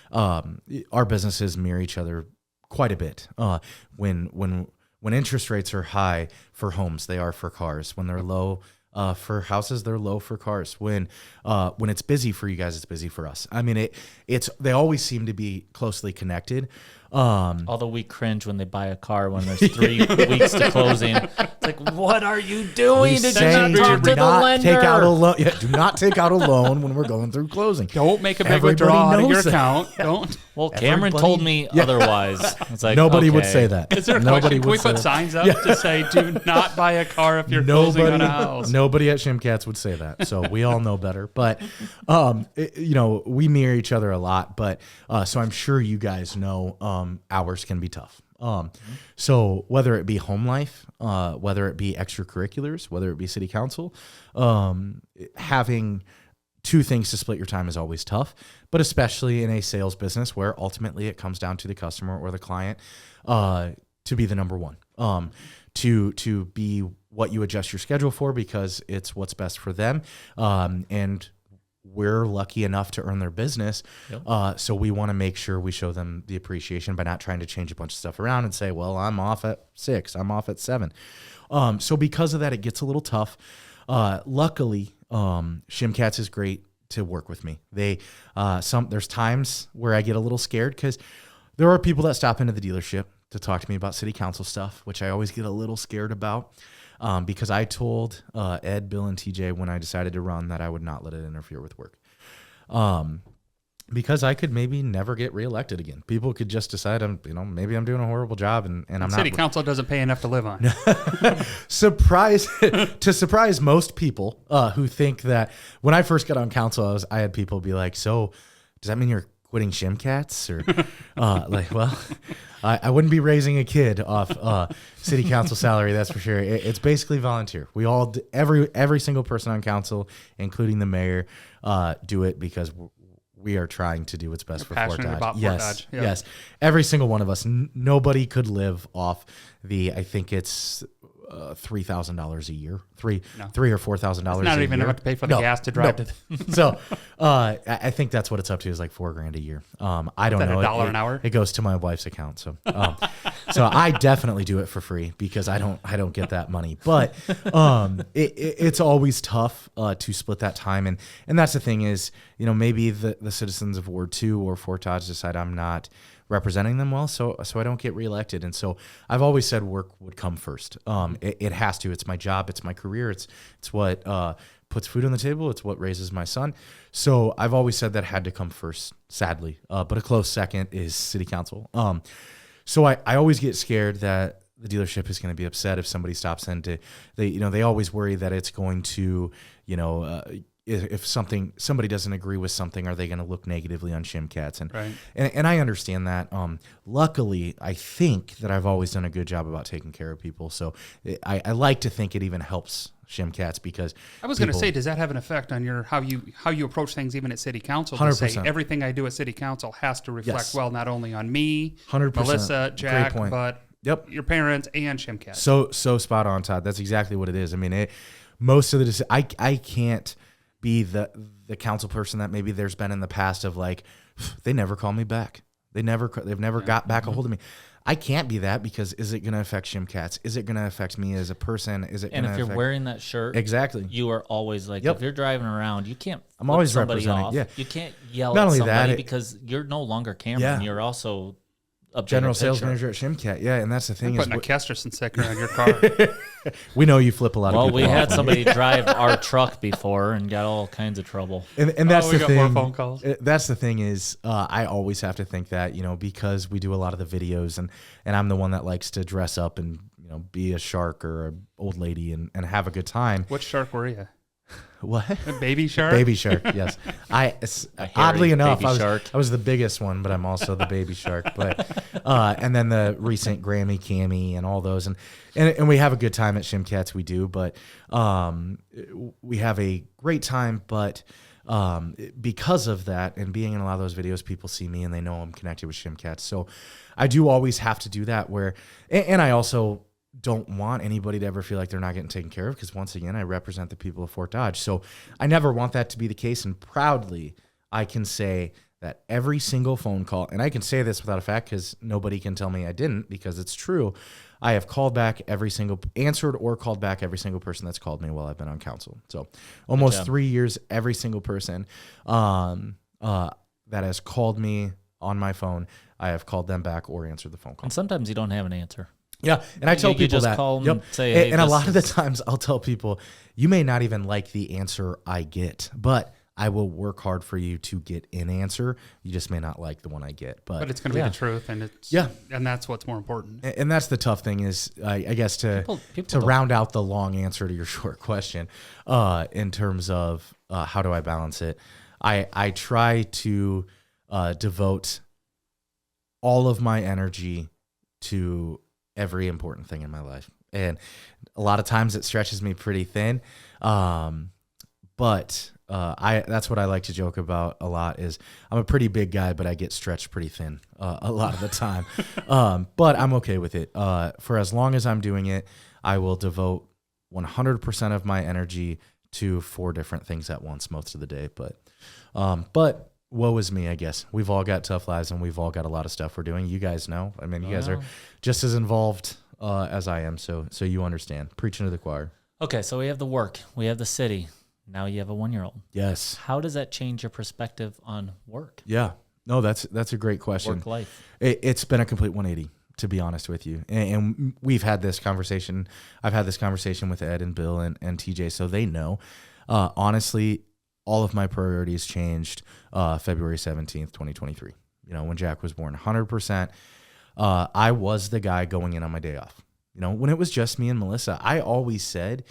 our businesses mirror each other quite a bit. When interest rates are high for homes, they are for cars. When they're low for houses, they're low for cars. When it's busy for you guys, it's busy for us. I mean, they always seem to be closely connected. Although we cringe when they buy a car when there's 3 weeks to closing. It's like, what are you doing? Did you not talk to the lender? Take out a loan. Yeah, do not take out a loan when we're going through closing. Don't make a big withdrawal out of your account. Don't. Well, Cameron told me otherwise. It's like, nobody would say that. Is there a question? Can we put signs up to say, do not buy a car if you're closing on a house? Nobody at Shimkat's would say that. So we all know better. But, we mirror each other a lot. But so I'm sure you guys know hours can be tough. So whether it be home life, whether it be extracurriculars, whether it be city council, having 2 things to split your time is always tough, but especially in a sales business where ultimately it comes down to the customer or the client to be the number one, to be what you adjust your schedule for, because it's what's best for them. And we're lucky enough to earn their business. Yep. So we want to make sure we show them the appreciation by not trying to change a bunch of stuff around and say, well, I'm off at 6, I'm off at 7. So because of that, it gets a little tough. Luckily, Shimkat's is great to work with me. There's times where I get a little scared because there are people that stop into the dealership to talk to me about city council stuff, which I always get a little scared about. Because I told Ed, Bill, and TJ when I decided to run that I would not let it interfere with work. Because I could maybe never get reelected again. People could just decide maybe I'm doing a horrible job and I'm not. City council doesn't pay enough to live on. Surprise most people who think that when I first got on council, I had people be like, so does that mean you're quitting Shimkats? Or I wouldn't be raising a kid off city council salary, that's for sure. It's basically volunteer. We all, every single person on council, including the mayor, do it because we are trying to do what's best for Fort Dodge. About yes, Fort Dodge. Yep. Yes. Every single one of us. Nobody could live off I think it's $3,000 a year, three No. or $4,000 a year. Not even enough to pay for the gas to drive to. So I think that's what it's up to, is like $4,000 a year. I don't know. $1 an hour? It goes to my wife's account. So so I definitely do it for free because I don't get that money. But it's always tough to split that time. And that's the thing is, maybe the citizens of Ward 2 or Fort Dodge decide I'm not representing them well, so I don't get reelected. And so I've always said work would come first. It has to. It's my job. It's my career. It's what puts food on the table. It's what raises my son. So I've always said that had to come first, sadly. But a close second is city council. So I always get scared that the dealership is going to be upset if somebody stops in to, they always worry that it's going to, if somebody doesn't agree with something, are they going to look negatively on Shimkats? And I understand that. Luckily, I think that I've always done a good job about taking care of people. So I like to think it even helps Shimkats because I was going to say, does that have an effect on how you approach things even at city council? 100%. Say everything I do at city council has to reflect well, not only on me, 100%. Melissa, Jack, but your parents and Shimkats. So spot on, Todd. That's exactly what it is. I mean, most of the I can't be the council person that maybe there's been in the past of like, they never call me back. They've never got back a hold of me. I can't be that because is it going to affect Shimkats? Is it going to affect me as a person? And if you're wearing that shirt, exactly, you are always like, if you're driving around, you can't. I'm always somebody representing. off. Yeah, you can't yell Not at only somebody that, because you're no longer Cameron. Yeah. You're also a general sales manager at Shimkat. Yeah, and that's the thing. Putting a Kesterson sticker on your car. We know you flip a lot of people. Well, we had off. somebody drive our truck before and got all kinds of trouble. And that's the got thing. more phone calls. That's the thing is, I always have to think that, because we do a lot of the videos and I'm the one that likes to dress up and, be a shark or an old lady and have a good time. What shark were you? What? A baby shark? Baby shark, yes. Oddly enough, I was the biggest one, but I'm also the baby shark. But and then the recent Grammy Cammy and all those, and we have a good time at Shimkats. We do, but we have a great time. But because of that and being in a lot of those videos, people see me and they know I'm connected with Shimkats. So I do always have to do that. And I also don't want anybody to ever feel like they're not getting taken care of because once again, I represent the people of Fort Dodge. So I never want that to be the case. And proudly, I can say that every single phone call, and I can say this without a fact because nobody can tell me I didn't because it's true. I have answered or called back every single person that's called me while I've been on council. So almost 3 years, every single person that has called me on my phone, I have called them back or answered the phone call. And sometimes you don't have an answer. Yeah, and I tell people just that. Call them and say, hey, and a lot of the times I'll tell people, you may not even like the answer I get, but I will work hard for you to get an answer. You just may not like the one I get, but it's going to be the truth, and and that's what's more important. And that's the tough thing is, I guess people to round out the long answer to your short question, in terms of how do I balance it, I try to devote all of my energy to every important thing in my life. And a lot of times it stretches me pretty thin. But that's what I like to joke about a lot is I'm a pretty big guy, but I get stretched pretty thin a lot of the time. But I'm okay with it. For as long as I'm doing it, I will devote 100% of my energy to 4 different things at once most of the day. But woe is me, I guess. We've all got tough lives and we've all got a lot of stuff we're doing. You guys know. I mean, you guys are just as involved as I am. So you understand. Preaching to the choir. Okay, so we have the work. We have the city. Now you have a 1-year-old. Yes. How does that change your perspective on work? Yeah. No, that's a great question. Work life. It's been a complete 180, to be honest with you. And we've had this conversation. I've had this conversation with Ed and Bill and TJ, so they know. Honestly, all of my priorities changed February 17th, 2023. When Jack was born, 100%. I was the guy going in on my day off. When it was just me and Melissa, I always said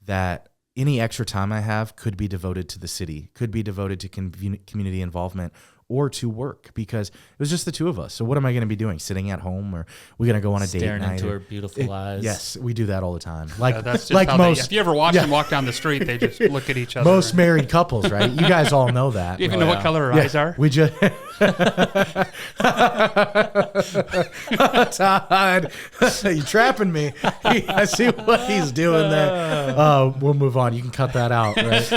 that any extra time I have could be devoted to the city, could be devoted to community involvement, or to work because it was just the two of us. So what am I going to be doing? Sitting at home, or are we going to go on a date night? Staring into her beautiful eyes. Yes, we do that all the time. Like, that's just like how most. if you ever watch them walk down the street, they just look at each other. Most married couples, right? You guys all know that. Do you even know what color her eyes are? We just Todd, you trapping me. I see what he's doing there. We'll move on. You can cut that out, right?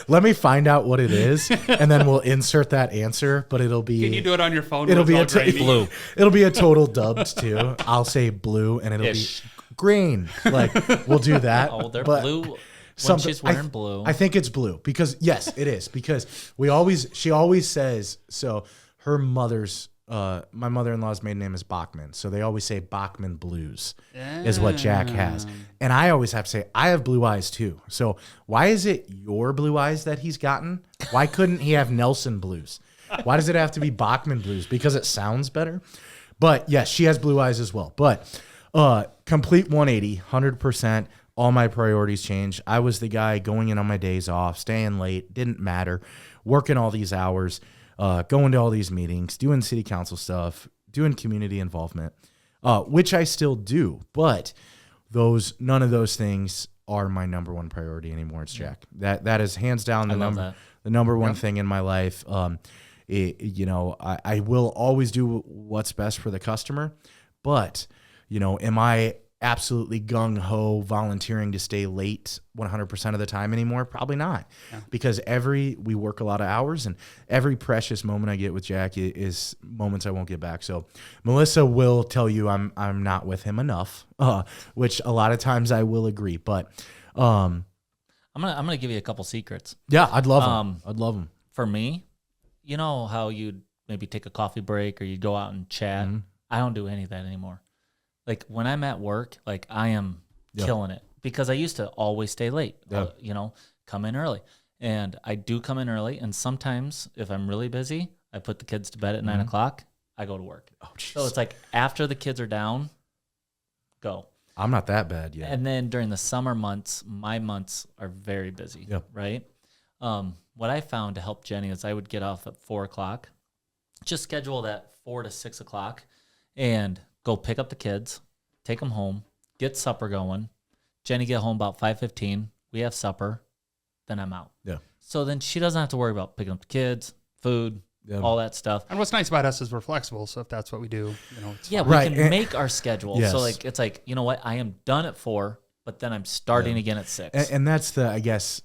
Let me find out what it is, and then we'll insert that answer. But it'll be. Can you do it on your phone? It'll be blue. It'll be a total dubbed too. I'll say blue, and it'll be green. Like we'll do that. Oh, they're blue. When she's wearing blue. I think it's blue because yes, it is because she always says so. Her mother's my mother-in-law's maiden name is Bachman, so they always say Bachman blues is what Jack has, and I always have to say I have blue eyes too. So why is it your blue eyes that he's gotten? Why couldn't he have Nelson blues? Why does it have to be Bachman blues? Because it sounds better. But yes, she has blue eyes as well. But complete 180, 100%. All my priorities changed. I was the guy going in on my days off, staying late, didn't matter, working all these hours, going to all these meetings, doing city council stuff, doing community involvement, which I still do. But none of those things are my number one priority anymore. It's Jack. That is hands down the number one thing in my life. I will always do what's best for the customer, but am I absolutely gung-ho volunteering to stay late 100% of the time anymore? Probably not. Yeah. Because we work a lot of hours, and every precious moment I get with Jack is moments I won't get back. So Melissa will tell you I'm not with him enough, which a lot of times I will agree. But I'm gonna give you a couple secrets. Yeah, I'd love them. I'd love them. For me, you know how you'd maybe take a coffee break or you'd go out and chat? Mm-hmm. I don't do any of that anymore. Like when I'm at work, like I am killing it because I used to always stay late, come in early. And I do come in early. And sometimes if I'm really busy, I put the kids to bed at 9 o'clock. I go to work. Oh, so it's like after the kids are down, go. I'm not that bad yet. And then during the summer months, my months are very busy, right? What I found to help Jenny is I would get off at 4 o'clock, just schedule that 4 to 6 o'clock and go pick up the kids, take them home, get supper going. Jenny get home about 5:15. We have supper. Then I'm out. Yeah. So then she doesn't have to worry about picking up the kids, food, all that stuff. And what's nice about us is we're flexible. So if that's what we do, it's fine. We can make our schedule. Yes. So it's like, you know what? I am done at 4, but then I'm starting again at 6. And that's the, I guess,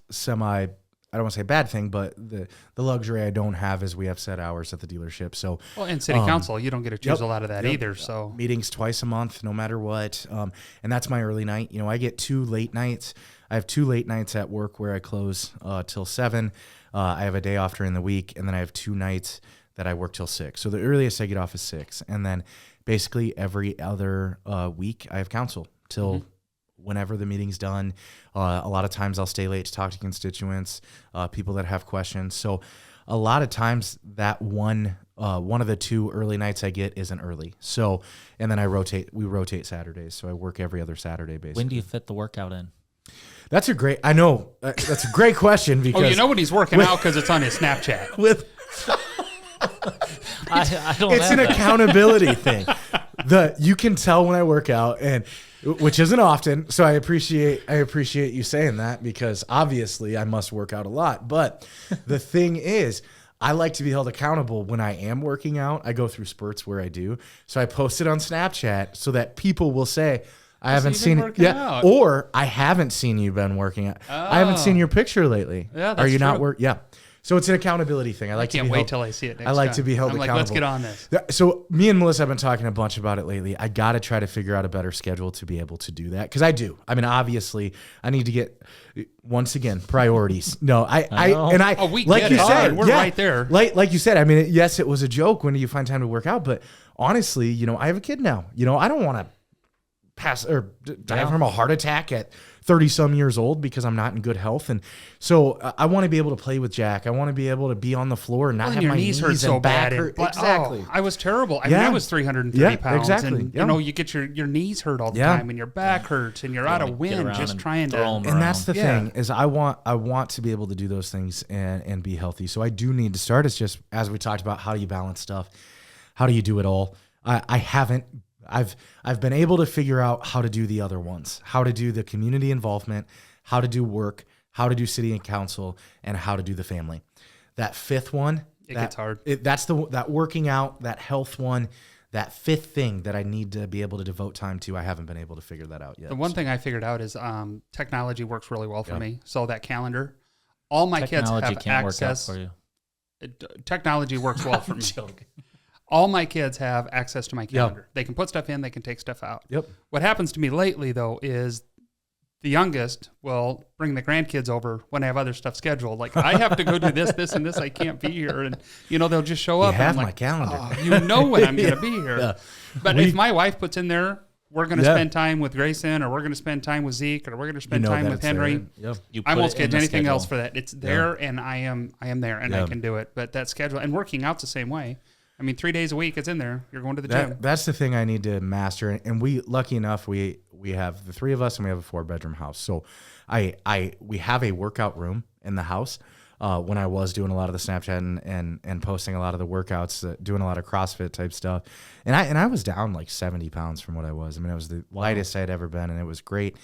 I don't want to say bad thing, but the luxury I don't have is we have set hours at the dealership. So, in city council, you don't get to choose a lot of that either. So meetings twice a month, no matter what. And that's my early night. I get 2 late nights. I have 2 late nights at work where I close till 7. I have a day off during the week, and then I have 2 nights that I work till 6. So the earliest I get off is 6. And then basically every other week I have council till whenever the meeting's done. A lot of times I'll stay late to talk to constituents, people that have questions. So a lot of times that one of the 2 early nights I get isn't early. So, and then we rotate Saturdays. So I work every other Saturday basically. When do you fit the workout in? That's a great question because. When he's working out because it's on his Snapchat. I don't it's an accountability thing. You can tell when I work out, and which isn't often. So I appreciate you saying that because obviously I must work out a lot. But the thing is, I like to be held accountable when I am working out. I go through spurts where I do. So I post it on Snapchat so that people will say, I haven't seen it. Yeah. Or I haven't seen you been working out. Oh. I haven't seen your picture lately. Yeah, that's Are you true. Not work? Yeah. So it's an accountability thing. I can't wait till I see it next time. I like to be held accountable. Let's get on this. So me and Melissa have been talking a bunch about it lately. I got to try to figure out a better schedule to be able to do that. Because I do. I mean, obviously, I need to get, once again, priorities. No, we like you said, we're right there. Like you said, I mean, yes, it was a joke. When do you find time to work out? But honestly, I have a kid now. I don't want to die from a heart attack at 30 some years old because I'm not in good health. And so I want to be able to play with Jack. I want to be able to be on the floor and not have my knees hurt so bad. Exactly. I was terrible. I mean, I was 330 pounds. Exactly. And, you know, you get your knees hurt all the time and your back hurts and you're out of wind just trying to. And that's the thing is I want to be able to do those things and be healthy. So I do need to start. It's just, as we talked about, how do you balance stuff? How do you do it all? I've been able to figure out how to do the other ones, how to do the community involvement, how to do work, how to do city and council, and how to do the family. That fifth one, it gets hard. That's that working out, that health one, that fifth thing that I need to be able to devote time to. I haven't been able to figure that out yet. The one thing I figured out is technology works really well for me. So that calendar, all my kids have access. Work out for you. Technology works well for me. All my kids have access to my calendar. They can put stuff in, they can take stuff out. What happens to me lately, though, is the youngest will bring the grandkids over when I have other stuff scheduled. Like, I have to go do this, and this. I can't be here. And, you know, they'll just show up. You have and I'm my like, calendar. Oh, you know when I'm going to be here. But if my wife puts in there, we're going to spend time with Grayson, or we're going to spend time with Zeke, or we're going to spend time with Henry. I won't schedule anything else for that. It's there, and I am there, and I can do it. But that schedule, and working out's the same way. I mean, 3 days a week, it's in there. You're going to the gym. That's the thing I need to master. And we, lucky enough, we have the three of us, and we have a 4-bedroom house. So we have a workout room in the house. When I was doing a lot of the Snapchat and posting a lot of the workouts, doing a lot of CrossFit type stuff, and I was down like 70 pounds from what I was. I mean, it was the lightest I'd ever been, and it was great.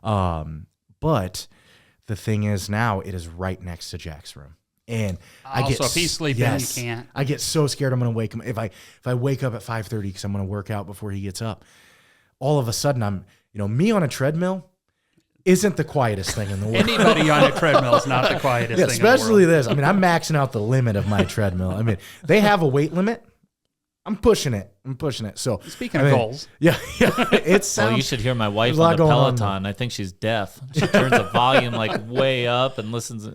But the thing is, now it is right next to Jack's room. And if he's sleeping, you can't. I get so scared I'm going to wake him. If I wake up at 5:30 because I'm going to work out before he gets up, all of a sudden me on a treadmill isn't the quietest thing in the world. Anybody on a treadmill is not the quietest thing especially in the world. this. I mean, I'm maxing out the limit of my treadmill. I mean, they have a weight limit. I'm pushing it. So speaking of goals, it sounds. Well, you should hear my wife on the Peloton. I think she's deaf. She turns the volume like way up and listens.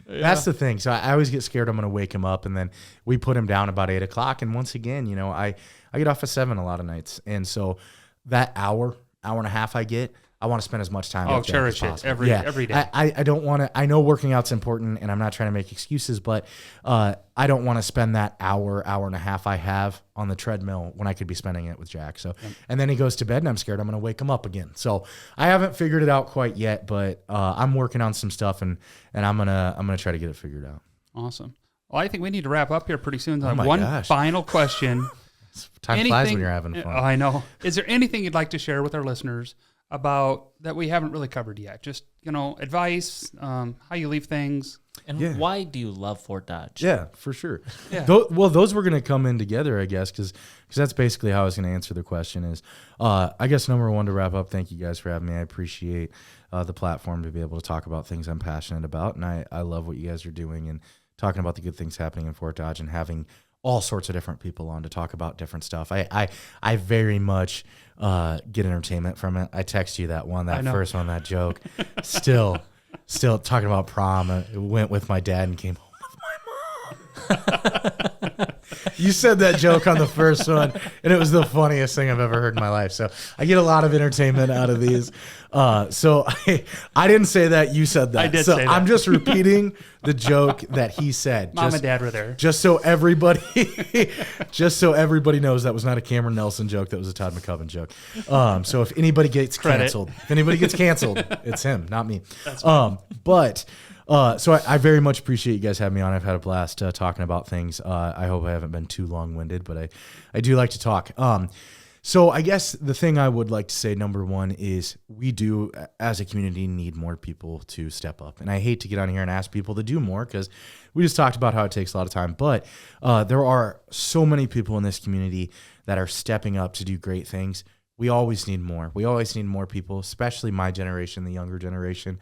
That's the thing. So I always get scared I'm going to wake him up, and then we put him down about 8:00. And once again, I get off at 7 a lot of nights, and so that hour and a half I want to spend as much time. Cherish it every day. I don't want to. I know working out's important, and I'm not trying to make excuses, but I don't want to spend that hour and a half I have on the treadmill when I could be spending it with Jack. So, and then he goes to bed, and I'm scared I'm going to wake him up again. So I haven't figured it out quite yet, but I'm working on some stuff, and I'm gonna try to get it figured out. Awesome. Well, I think we need to wrap up here pretty soon. Final question. Time flies when you're having fun. I know. Is there anything you'd like to share with our listeners about that we haven't really covered yet? Just, advice, how you leave things. And why do you love Fort Dodge? Yeah, for sure. Yeah. Those were going to come in together, I guess, because that's basically how I was going to answer the question is, I guess number one, to wrap up, thank you guys for having me. I appreciate the platform to be able to talk about things I'm passionate about. And I love what you guys are doing and talking about the good things happening in Fort Dodge and having all sorts of different people on to talk about different stuff. I very much get entertainment from it. I text you that first one, that joke. Still talking about prom. I went with my dad and came home with my mom. You said that joke on the first one, and it was the funniest thing I've ever heard in my life. So I get a lot of entertainment out of these. So I didn't say that. You said that. I did say that. I'm just repeating the joke that he said. Mom and Dad were there. Just so everybody knows that was not a Cameron Nelson joke. That was a Todd McCubbin joke. So if anybody gets canceled, it's him, not me. So I very much appreciate you guys having me on. I've had a blast talking about things. I hope I haven't been too long-winded, but I do like to talk. So I guess the thing I would like to say, number one, is we do, as a community, need more people to step up. And I hate to get on here and ask people to do more because we just talked about how it takes a lot of time. But there are so many people in this community that are stepping up to do great things. We always need more. We always need more people, especially my generation, the younger generation.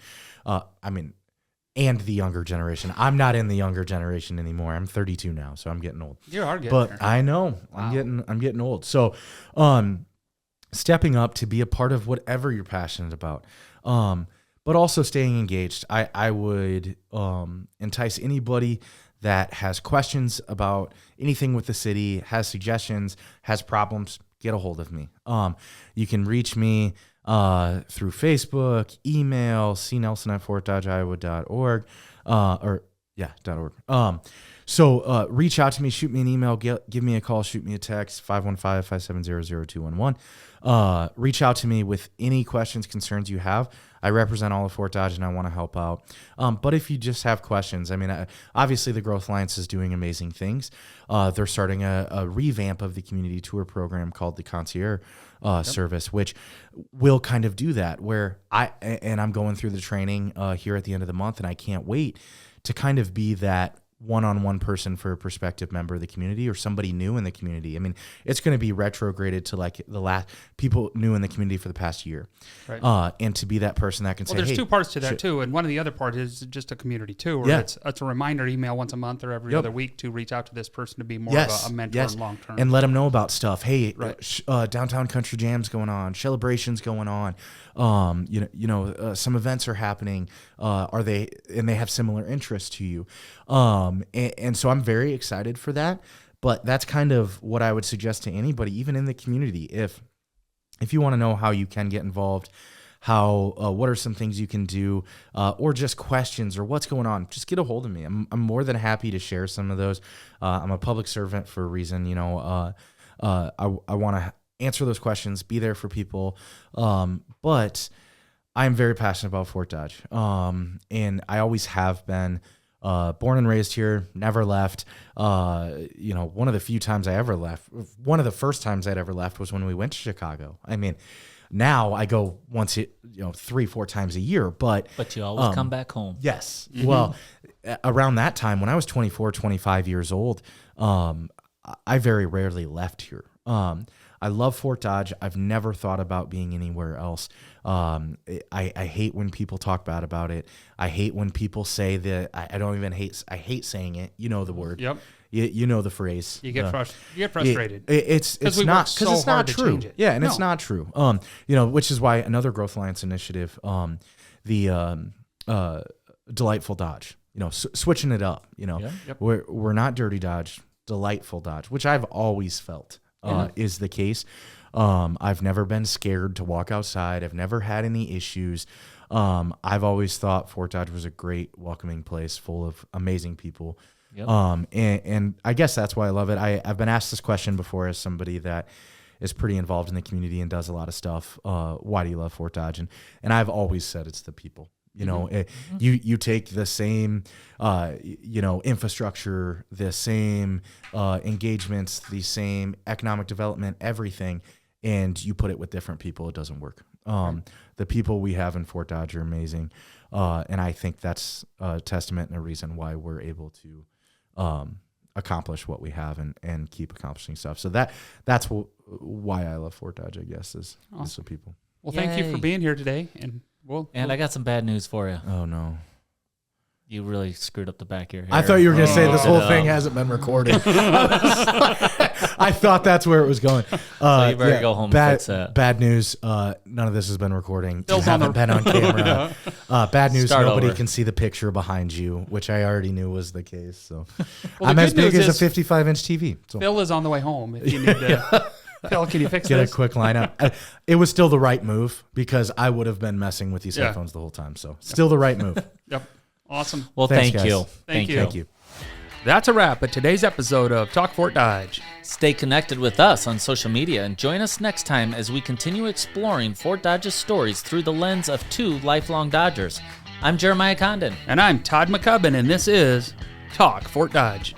And the younger generation. I'm not in the younger generation anymore. I'm 32 now, so I'm getting old. You are getting But there. I know. Wow. I'm getting old. So stepping up to be a part of whatever you're passionate about. But also staying engaged. I would entice anybody that has questions about anything with the city, has suggestions, has problems, get a hold of me. You can reach me through Facebook, email, cnelson@fortdodgeiowa.org, .org. So reach out to me, shoot me an email, give me a call, shoot me a text, 515-570-0211. Reach out to me with any questions, concerns you have. I represent all of Fort Dodge, and I want to help out. But if you just have questions, I mean, obviously the Growth Alliance is doing amazing things. They're starting a revamp of the community tour program called the Concierge service, which will kind of do that, where I'm going through the training here at the end of the month, and I can't wait to kind of be that one-on-one person for a prospective member of the community or somebody new in the community. I mean, it's going to be retrograded to like the last people new in the community for the past year. Right. And to be that person that can say, there's hey, two parts to that too. And one of the other parts is just a community too, where it's a reminder email once a month or every other week to reach out to this person to be more of a mentor and long-term. And let them know about stuff. Hey, Downtown Country Jam's going on, celebrations going on. Some events are happening. And they have similar interests to you. And so I'm very excited for that, but that's kind of what I would suggest to anybody, even in the community. If you want to know how you can get involved, what are some things you can do, or just questions or what's going on, just get a hold of me. I'm more than happy to share some of those. I'm a public servant for a reason, I want to answer those questions, be there for people. But I'm very passionate about Fort Dodge. And I always have been. Born and raised here, never left. One of the few times I ever left, one of the first times I'd ever left was when we went to Chicago. I mean, now I go 3-4 times a year, but you always come back home. Yes. Mm-hmm. Well, around that time when I was 24, 25 years old, I very rarely left here. I love Fort Dodge. I've never thought about being anywhere else. I hate when people talk bad about it. I hate when people say that. I hate saying it. You know the word. Yep. You know the phrase. You get frustrated. It's not because it's not true. Yeah, and it's not true. Which is why another Growth Alliance initiative, the Delightful Dodge. Switching it up. We're not Dirty Dodge, Delightful Dodge, which I've always felt is the case. I've never been scared to walk outside. I've never had any issues. I've always thought Fort Dodge was a great, welcoming place full of amazing people. Yep. And I guess that's why I love it. I've been asked this question before as somebody that is pretty involved in the community and does a lot of stuff. Why do you love Fort Dodge? And I've always said it's the people. You take the same, infrastructure, the same engagements, the same economic development, everything, and you put it with different people, it doesn't work. The people we have in Fort Dodge are amazing, and I think that's a testament and a reason why we're able to accomplish what we have and keep accomplishing stuff. So that's why I love Fort Dodge, I guess, is the people. Well, thank you for being here today, and I got some bad news for you. Oh, no. You really screwed up the back of your hair. I thought you were going to say this whole thing hasn't been recorded. I thought that's where it was going. So you better go home and fix that. Bad news. None of this has been recording. You haven't been on camera. Bad news. Nobody can see the picture behind you, which I already knew was the case. So I'm as big as a 55-inch TV. So. Phil is on the way home if you need to. Phil, can you fix this? Get a quick lineup. It was still the right move because I would have been messing with these headphones the whole time. So still the right move. Yep. Awesome. Well, Thanks, thank you. Thank you. Thank you. That's a wrap at today's episode of Talk Fort Dodge. Stay connected with us on social media and join us next time as we continue exploring Fort Dodge's stories through the lens of two lifelong Dodgers. I'm Jeremiah Condon. And I'm Todd McCubbin, and this is Talk Fort Dodge.